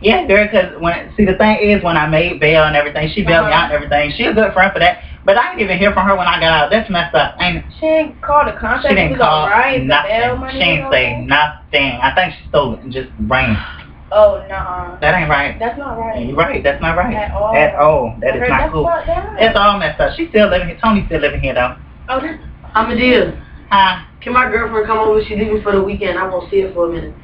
Yeah, girl, because see, the thing is, when I made bail and everything, she bailed me out and everything. She a good friend for that. But I didn't even hear from her when I got out. That's messed up, ain't it? She ain't called a contract. She didn't call right, nothing. She didn't say nothing. I think she stole it and just ran. Oh, no. That ain't right. That's not right. You're right. That's not right. At all. At all. That is not cool. It's all messed up. She's still living here. Tony's still living here, though. Oh, that's... MADEA. Huh? Can my girlfriend come over? She's leaving for the weekend. I won't see her for a minute.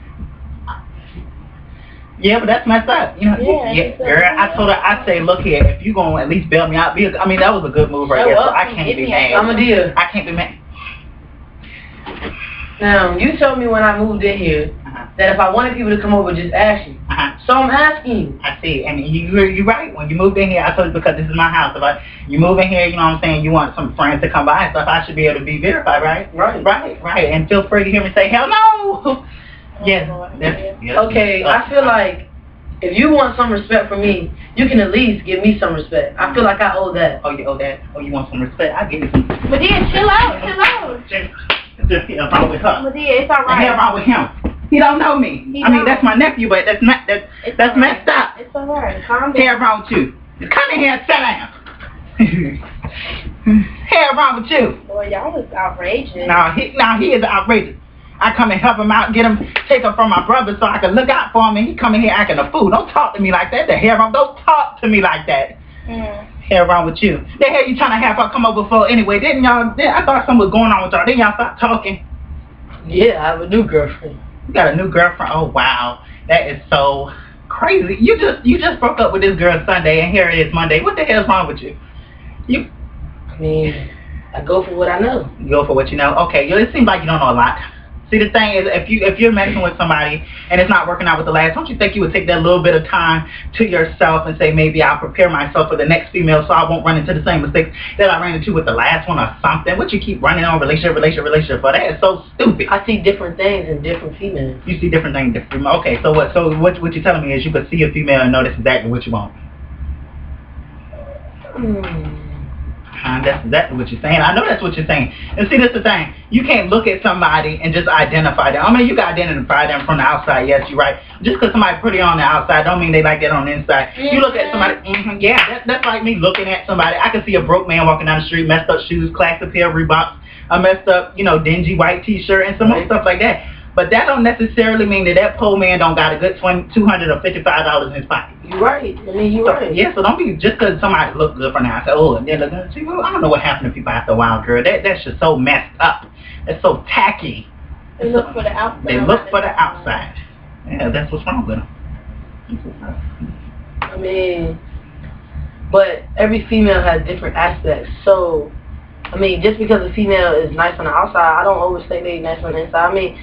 Yeah, but that's messed up. You know, girl, I told her, I say, look here, if you gonna at least bail me out, because I mean that was a good move right there, so I can't be mad. MADEA. I can't be mad. Now, you told me when I moved in here that if I wanted people to come over, just ask you. So I'm asking you. I see. I mean, you're right. When you moved in here, I told you because this is my house. If you move in here, you know what I'm saying, you want some friends to come by and stuff, I should be able to be verified, right? Right. And feel free to hear me say, hell no. Yes. Okay, I feel like if you want some respect from me, you can at least give me some respect. I feel like I owe that. Oh, you owe that? Oh, you want some respect? I'll give you some. MADEA, chill out. Just wrong with her. MADEA, it's alright. Hell wrong with him. He don't know me. I mean, that's my nephew, but that's messed up. It's alright. Calm down. Hell wrong with you. Just come in here and sit down. Hell wrong with you. Boy, y'all was outrageous. Now he is outrageous. I come and help him out, take him from my brother so I can look out for him, and he come in here acting a fool. Don't talk to me like that. The hell wrong. Don't talk to me like that. Hell wrong with you. The hell you trying to have her come over for anyway? Didn't y'all? I thought something was going on with y'all. Didn't y'all stop talking? Yeah, I have a new girlfriend. You got a new girlfriend? Oh wow, that is so crazy. You just broke up with this girl Sunday, and here it is Monday. What the hell's wrong with you? I mean, I go for what I know. You go for what you know. Okay, it seems like you don't know a lot. See, the thing is, if you're messing with somebody and it's not working out with the last, don't you think you would take that little bit of time to yourself and say, maybe I'll prepare myself for the next female so I won't run into the same mistakes that I ran into with the last one or something? What you keep running on relationship for? That is so stupid. I see different things in different females. You see different things in different females. Okay, so what you're telling me is you could see a female and know that's exactly what you want. That's exactly what you're saying. I know that's what you're saying. And see, that's the thing. You can't look at somebody and just identify them. I mean, you can identify them from the outside. Yes, you're right. Just because somebody's pretty on the outside don't mean they like that on the inside. You look at somebody, that's like me looking at somebody. I can see a broke man walking down the street, messed up shoes, classic pair of Reeboks, a messed up, dingy white t-shirt, and some more stuff like that. But that don't necessarily mean that poor man don't got a good $200 or $55 in his pocket. You're right. I mean, you're right. Yeah, so don't be just because somebody look good from the outside. Oh, and then look good. See, well, I don't know what happened to people after a while, girl. That's just so messed up. That's so tacky. They look for the outside. They look for the outside. Yeah, that's what's wrong with them. I mean, but every female has different aspects. So, I mean, just because a female is nice on the outside, I don't always think they're nice on the inside. I mean,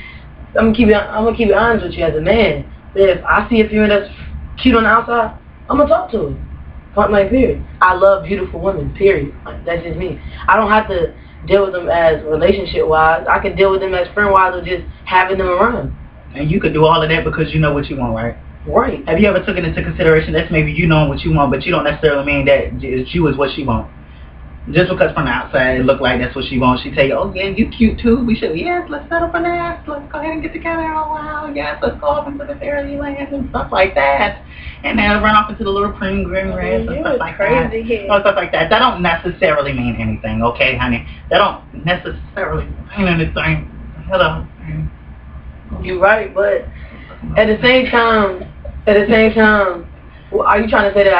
I'm gonna keep it honest with you as a man. If I see a female that's cute on the outside, I'm gonna talk to her. Point blank, period. I love beautiful women, period. That's just me. I don't have to deal with them as relationship-wise. I can deal with them as friend-wise or just having them around. And you could do all of that because you know what you want, right? Right. Have you ever taken into consideration that's maybe you know what you want, but you don't necessarily mean that you is what she wants? Just because from the outside it look like that's what she wants, she tell you, oh yeah, you cute too. We should, yes, let's settle for that. Let's go ahead and get together. Oh wow, yes, let's go off into the fairyland and stuff like that. And then run off into the little green grass and stuff like that. Oh, stuff like that. That don't necessarily mean anything, okay, honey? That don't necessarily mean anything. Hello. You're right, but at the same time, well, are you trying to say that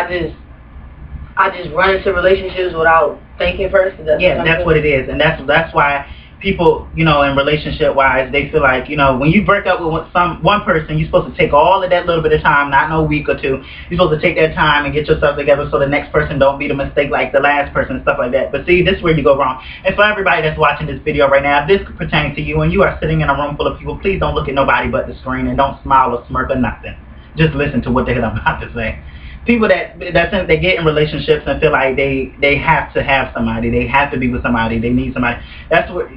I just run into relationships without thinking first? Yeah, that's what it is, and that's why people, in relationship wise, they feel like, when you break up with one person, you're supposed to take all of that little bit of time, not no week or two. You're supposed to take that time and get yourself together so the next person don't be the mistake like the last person and stuff like that. But see, this is where you go wrong. And for everybody that's watching this video right now, if this could pertain to you and you are sitting in a room full of people, please don't look at nobody but the screen and don't smile or smirk or nothing. Just listen to what the hell I'm about to say. people that they get in relationships and feel like they have to have somebody, they have to be with somebody, they need somebody. That's what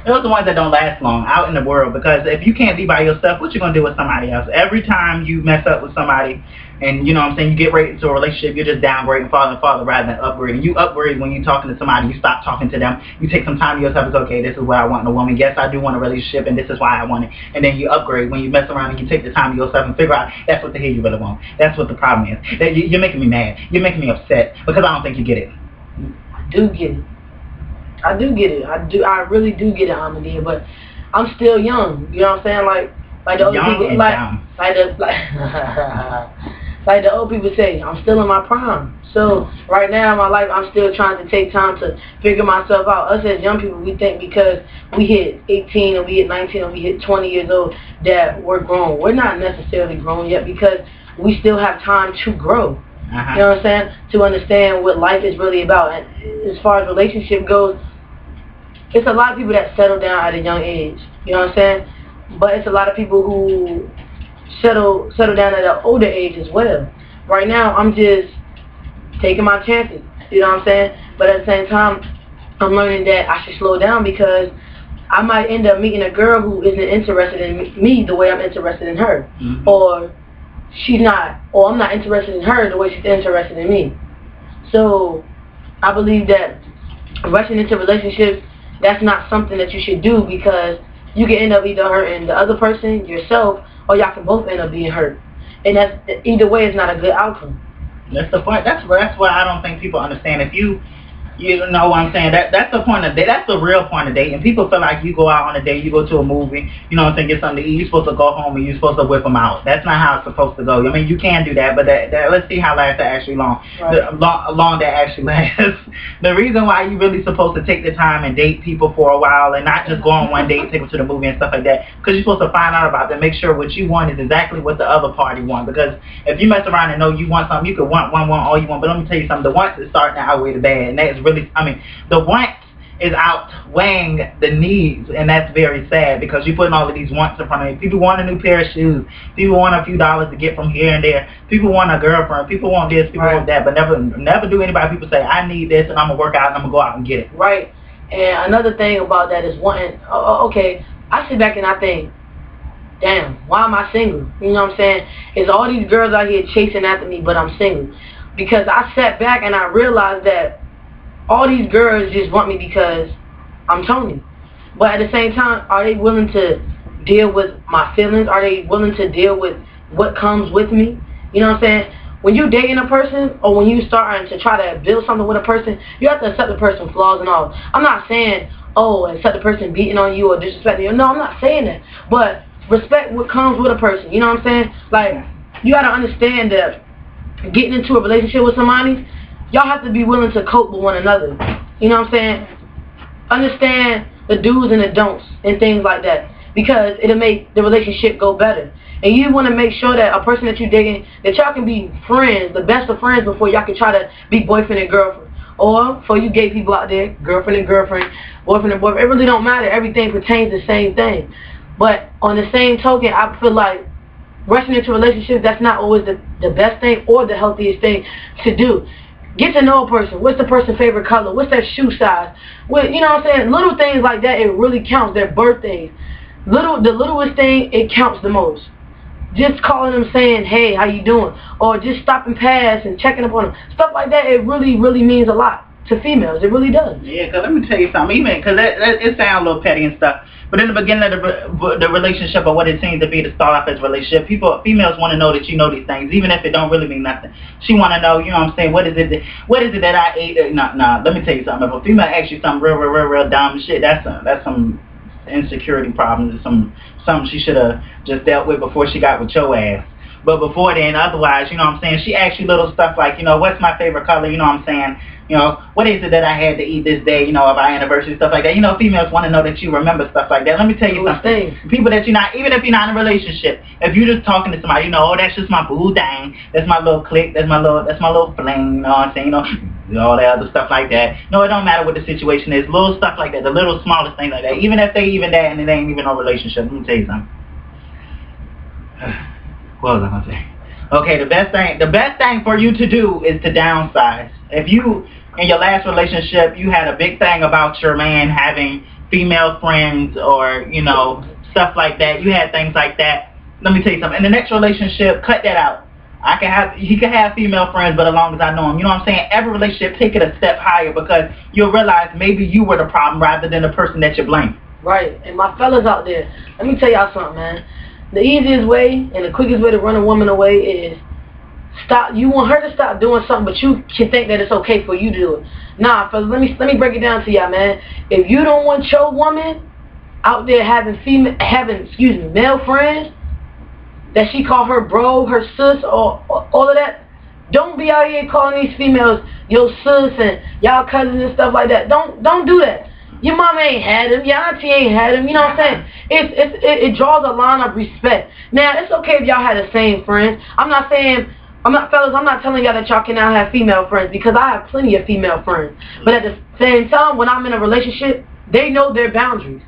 those are the ones that don't last long out in the world, because if you can't be by yourself, what you gonna do with somebody else? Every time you mess up with somebody, and you know what I'm saying, you get right into a relationship, you're just downgrading, falling rather than upgrading. You upgrade when you're talking to somebody, you stop talking to them, you take some time to yourself. It's okay, this is what I want in a woman. Yes, I do want a relationship, and this is why I want it. And then you upgrade when you mess around and you take the time to yourself and figure out that's what the hell you really want. That's what the problem is. That you're making me mad. You're making me upset because I don't think you get it. I do get it. I do get it. I really do get it, MADEA. But I'm still young. You know what I'm saying? Like the old young people, and dumb. Like the old people say, I'm still in my prime. So right now in my life, I'm still trying to take time to figure myself out. Us as young people, we think because we hit 18 or we hit 19 or we hit 20 years old that we're grown. We're not necessarily grown yet because we still have time to grow. Uh-huh. You know what I'm saying? To understand what life is really about. And as far as relationship goes, it's a lot of people that settle down at a young age. You know what I'm saying? But it's a lot of people who settle down at an older age as well. Right now, I'm just taking my chances. You know what I'm saying? But at the same time, I'm learning that I should slow down because I might end up meeting a girl who isn't interested in me the way I'm interested in her. Mm-hmm. Or I'm not interested in her the way she's interested in me. So I believe that rushing into relationships, that's not something that you should do because you can end up either hurting the other person, yourself, or y'all can both end up being hurt. And that's either way is not a good outcome. That's the point. That's why I don't think people understand. If you know what I'm saying, that's the point of date. That's the real point of dating. People feel like you go out on a date, you go to a movie, you know what I'm saying, get something to eat, you're supposed to go home and you're supposed to whip them out. That's not how it's supposed to go. I mean, you can do that, but let's see how long that actually long. Right. Long that actually lasts. The reason why you really supposed to take the time and date people for a while and not just go on one date, take them to the movie and stuff like that, because you're supposed to find out about them, make sure what you want is exactly what the other party wants. Because if you mess around and know you want something, you could want all you want. But let me tell you something, the wants is starting to outweigh the bad, and that is really, the want is outweighing the needs, and that's very sad because you're putting all of these wants in front of you. People want a new pair of shoes. People want a few dollars to get from here and there. People want a girlfriend. People want this. People want that. But never do anybody. People say, I need this, and I'm going to work out, and I'm going to go out and get it. Right. And another thing about that is wanting, okay, I sit back and I think, damn, why am I single? You know what I'm saying? It's all these girls out here chasing after me, but I'm single. Because I sat back and I realized that all these girls just want me because I'm Tony. But at the same time, are they willing to deal with my feelings? Are they willing to deal with what comes with me? You know what I'm saying? When you're dating a person or when you starting to try to build something with a person, you have to accept the person's flaws and all. I'm not saying, accept the person beating on you or disrespecting you. No, I'm not saying that. But respect what comes with a person. You know what I'm saying? Like, you got to understand that getting into a relationship with somebody, y'all have to be willing to cope with one another. You know what I'm saying? Understand the do's and the don'ts and things like that, because it'll make the relationship go better. And you want to make sure that a person that you're dating, that y'all can be friends, the best of friends, before y'all can try to be boyfriend and girlfriend. Or for you gay people out there, girlfriend and girlfriend, boyfriend and boyfriend. It really don't matter. Everything pertains to the same thing. But on the same token, I feel like rushing into relationships, that's not always the best thing or the healthiest thing to do. Get to know a person. What's the person's favorite color? What's their shoe size? Well, you know what I'm saying? Little things like that, it really counts. Their birthdays. The littlest thing, it counts the most. Just calling them saying, hey, how you doing? Or just stopping past and checking up on them. Stuff like that, it really, really means a lot to females. It really does. Yeah, because let me tell you something. Even because it sounds a little petty and stuff. But in the beginning of the relationship, or what it seems to be to start off as a relationship, females want to know that you know these things, even if it don't really mean nothing. She want to know, you know what I'm saying, what is it that I ate? Nah, let me tell you something. If a female asks you something real dumb shit, that's some insecurity problems. It's something she should have just dealt with before she got with your ass. But before then, otherwise, you know what I'm saying, she asks you little stuff like, you know, what's my favorite color, you know what I'm saying, you know, what is it that I had to eat this day, you know, of our anniversary, stuff like that. You know, females want to know that you remember stuff like that. Let me tell you something. People that you're not, even if you're not in a relationship, if you're just talking to somebody, you know, that's just my boo dang, that's my little clique, that's my little fling, you know what I'm saying, you know, all that other stuff like that. No, it don't matter what the situation is, little stuff like that, the little smallest thing like that, even if they even that and it ain't even no relationship. Let me tell you something. What was I going to say? Okay, the best thing for you to do is to downsize. If you, in your last relationship, you had a big thing about your man having female friends or, you know, stuff like that. You had things like that. Let me tell you something. In the next relationship, cut that out. He can have female friends, but as long as I know him. You know what I'm saying? Every relationship, take it a step higher because you'll realize maybe you were the problem rather than the person that you blame. Right. And my fellas out there, let me tell y'all something, man. The easiest way and the quickest way to run a woman away is stop. You want her to stop doing something, but you can think that it's okay for you to do it. Nah, fellas, let me break it down to y'all, man. If you don't want your woman out there having male friends that she call her bro, her sis, or all of that, don't be out here calling these females your sis and y'all cousins and stuff like that. Don't do that. Your mama ain't had him. Your auntie ain't had him. You know what I'm saying? It draws a line of respect. Now, it's okay if y'all had the same friends. Fellas, I'm not telling y'all that y'all cannot have female friends because I have plenty of female friends. But at the same time, when I'm in a relationship, they know their boundaries.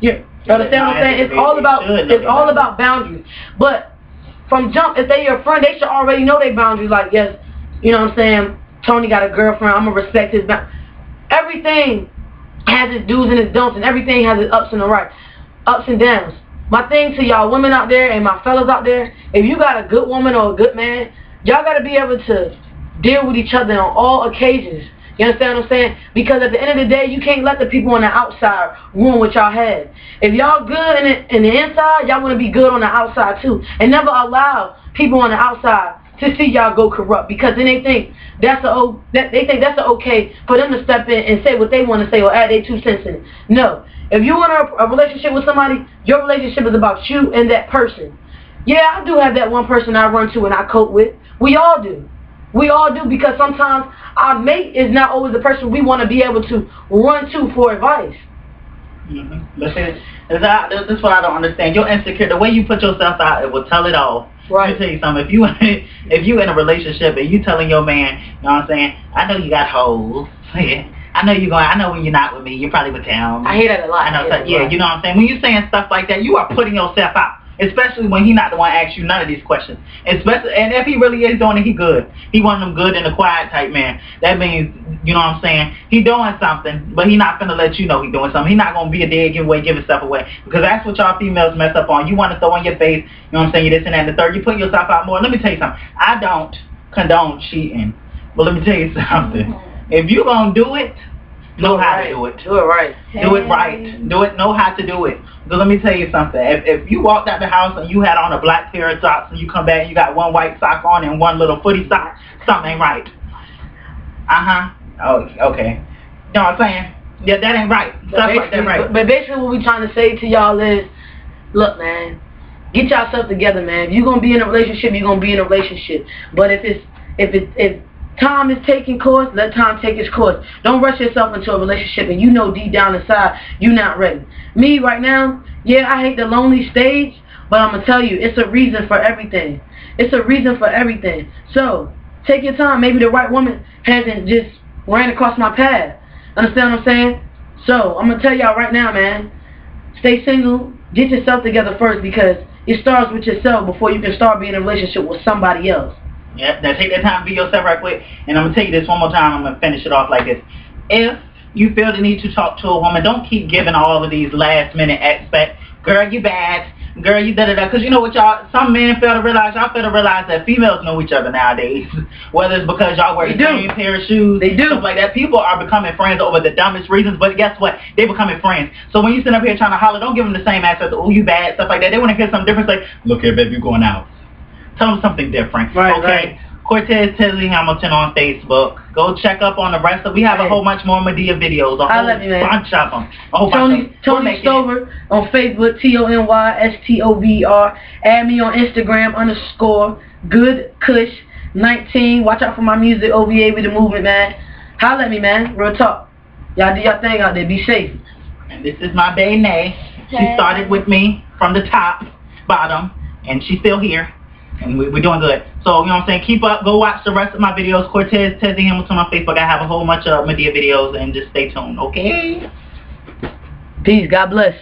You understand what I'm saying? It's all about boundaries. But from jump, if they your friend, they should already know their boundaries. Like, yes, you know what I'm saying? Tony got a girlfriend. I'm going to respect his boundaries. Everything has its do's and its don'ts, and everything has its ups and downs. My thing to y'all women out there and my fellas out there, if you got a good woman or a good man, y'all got to be able to deal with each other on all occasions. You understand what I'm saying? Because at the end of the day, you can't let the people on the outside ruin what y'all had. If y'all good in the inside, y'all want to be good on the outside too. And never allow people on the outside to see y'all go corrupt, because then they think that's okay for them to step in and say what they want to say or add their 2 cents in it. No. If you want a relationship with somebody, your relationship is about you and that person. Yeah, I do have that one person I run to and I cope with. We all do. We all do, because sometimes our mate is not always the person we want to be able to run to for advice. Listen, this is what I don't understand. You're insecure. The way you put yourself out, it will tell it all. Right. Let me tell you something. If you in a relationship and you telling your man, you know what I'm saying, I know you got hoes. Yeah. I know when you're not with me, you're probably with him. I hear that a lot. You know what I'm saying? When you're saying stuff like that, you are putting yourself out. Especially when he not the one asks you none of these questions. And if he really is doing it, he good. He one of them good and the quiet type man. That means, you know what I'm saying, he doing something, but he not finna let you know he doing something. He not gonna be a dead giveaway, give himself away. Because that's what y'all females mess up on. You want to throw in your face, you know what I'm saying, you this and that and the third. You putting yourself out more. Let me tell you something. I don't condone cheating. But let me tell you something. If you gonna do it, know how to do it. Do it right. Do it right. Do it. Know how to do it. So let me tell you something. If you walked out the house and you had on a black pair of socks and you come back and you got one white sock on and one little footy sock, something ain't right. Oh, okay. You know what I'm saying? Yeah, that ain't right. Stuff like that right. But basically what we trying to say to y'all is, look, man, get yourself together, man. If you're gonna be in a relationship, you're gonna be in a relationship. But if time is taking course, let time take its course. Don't rush yourself into a relationship and you know deep down inside you're not ready. Me right now, yeah, I hate the lonely stage, but I'm gonna tell you, it's a reason for everything. It's a reason for everything. So take your time. Maybe the right woman hasn't just ran across my path. Understand what I'm saying? So I'm gonna tell y'all right now, man, stay single, get yourself together first, because it starts with yourself before you can start being in a relationship with somebody else. Yep, now take that time to be yourself right quick. And I'm going to tell you this one more time. I'm going to finish it off like this. If you feel the need to talk to a woman, don't keep giving all of these last minute aspects. Girl, you bad. Girl, you da-da-da. Because you know what, y'all, some men fail to realize, y'all fail to realize that females know each other nowadays. Whether it's because y'all wear the same pair of shoes. They do. Stuff like that. People are becoming friends over the dumbest reasons. But guess what? They're becoming friends. So when you sit up here trying to holler, don't give them the same answer. Oh, you bad. Stuff like that. They want to hear something different. Say, look here, baby, you going out. Tell them something different. Right, okay? Right. Cortez Tesley Hamilton on Facebook. Go check up on the rest of. We have a whole bunch more MADEA videos. A whole bunch of them. Tony Stover on Facebook. TonyStover. Add me on Instagram _GoodKush19. Watch out for my music. OVA with the movement, man. Holla at me, man. Real talk. Y'all do your thing out there. Be safe. And this is my bae Nay. She started with me from the bottom, and she's still here. And we're doing good. So, you know what I'm saying? Keep up. Go watch the rest of my videos. Cortez Tesley Hamilton on Facebook. I have a whole bunch of MADEA videos, and just stay tuned, okay? Peace. God bless.